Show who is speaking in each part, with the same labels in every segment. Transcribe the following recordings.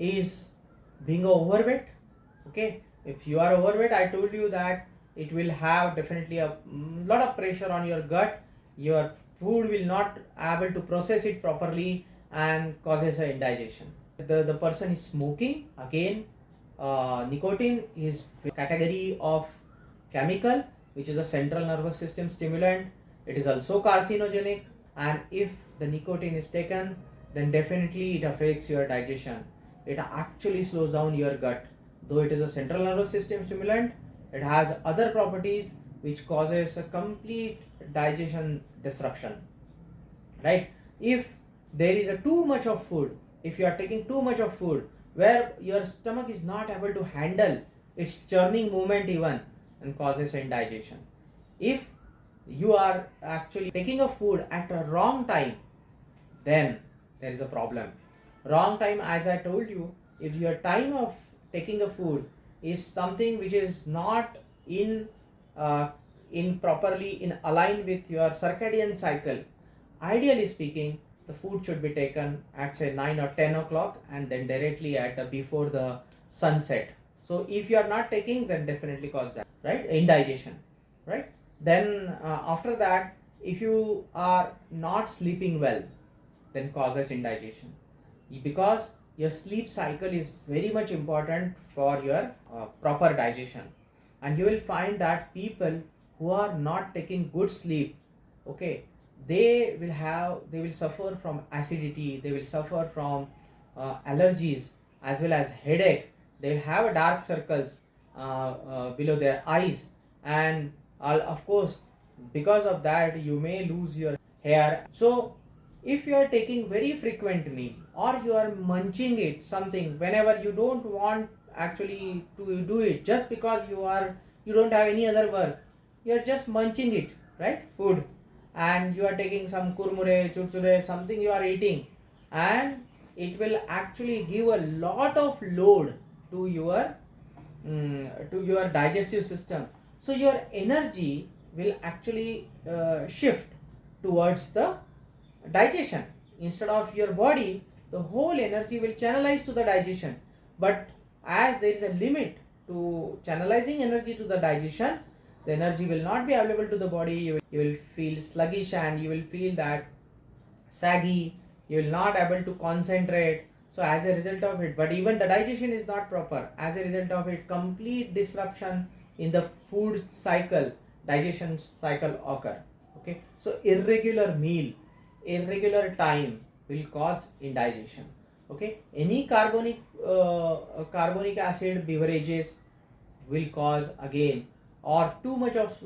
Speaker 1: is being overweight. Okay, if you are overweight, I told you that it will have definitely a lot of pressure on your gut. Your food will not able to process it properly and causes a indigestion. The person is smoking, again nicotine is a category of chemical which is a central nervous system stimulant. It is also carcinogenic, and if the nicotine is taken, then definitely it affects your digestion. It actually slows down your gut. Though it is a central nervous system stimulant, it has other properties which causes a complete digestion disruption, right? If there is a too much of food, if you are taking too much of food where your stomach is not able to handle its churning movement even, and causes indigestion. If you are actually taking a food at a wrong time, then there is a problem. Wrong time, as I told you, if your time of taking a food is something which is not uh, in properly in align with your circadian cycle, ideally speaking, the food should be taken at say 9 or 10 o'clock and then directly at before the sunset. So if you are not taking, then definitely cause that, right? Indigestion, right? Then after that, if you are not sleeping well, then causes indigestion, because your sleep cycle is very much important for your proper digestion. And you will find that people who are not taking good sleep, okay, they will suffer from acidity, they will suffer from allergies as well as headache. They will have dark circles below their eyes, and of course because of that you may lose your hair. So if you are taking very frequent meal, or you are munching it something whenever you don't want actually to do it, just because you don't have any other work, you are just munching it, right, food, and you are taking some kurmure, churchure, something you are eating, and it will actually give a lot of load to your digestive system. So your energy will actually shift towards the digestion. Instead of your body, the whole energy will channelize to the digestion. But as there is a limit to channelizing energy to the digestion, the energy will not be available to the body. You will feel sluggish, and you will feel that saggy, you will not able to concentrate. So as a result of it, but even the digestion is not proper, as a result of it, complete disruption in the food cycle, digestion cycle occur. Okay, so irregular meal, irregular time will cause indigestion. Okay, any carbonic acid beverages will cause again, or too much of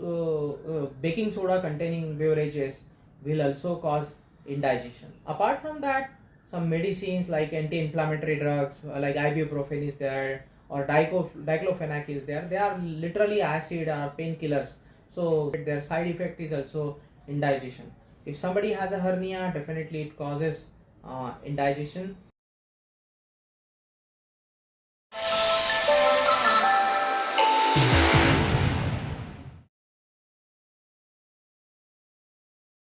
Speaker 1: baking soda containing beverages will also cause indigestion. Apart from that, some medicines like anti-inflammatory drugs like ibuprofen is there, or diclofenac is there. They are literally acid or painkillers, so their side effect is also indigestion. If somebody has a hernia, definitely it causes indigestion.